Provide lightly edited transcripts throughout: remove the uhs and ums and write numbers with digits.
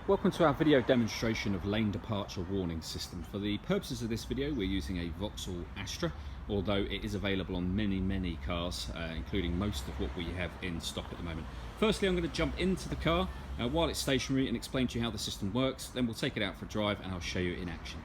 Welcome to our video demonstration of lane departure warning system. For the purposes of this video, we're using a Vauxhall Astra, although it is available on many cars, including most of what we have in stock at the moment. Firstly, I'm going to jump into the car while it's stationary and explain to you how the system works. Then we'll take it out for a drive and I'll show you in action.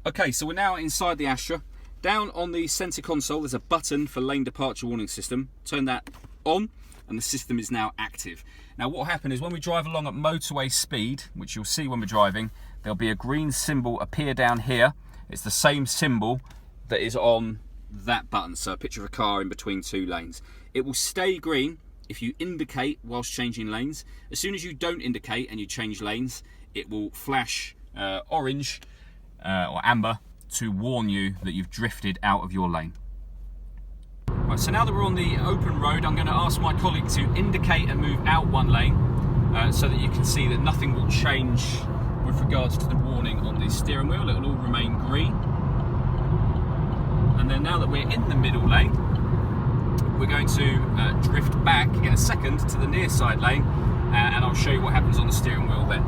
Okay, so we're now inside the Astra. Down on the centre console, there's a button for lane departure warning system. Turn that on and the system is now active. Now what will happen is when we drive along at motorway speed, which you'll see when we're driving, there'll be a green symbol appear down here. It's the same symbol that is on that button, so a picture of a car in between two lanes. It will stay green if you indicate whilst changing lanes. As soon as you don't indicate and you change lanes, it will flash orange or amber to warn you that you've drifted out of your lane. Right, so now that we're on the open road, I'm going to ask my colleague to indicate and move out one lane so that you can see that nothing will change with regards to the warning on the steering wheel. It will all remain green. And then now that we're in the middle lane, we're going to drift back in a second to the near side lane and I'll show you what happens on the steering wheel then.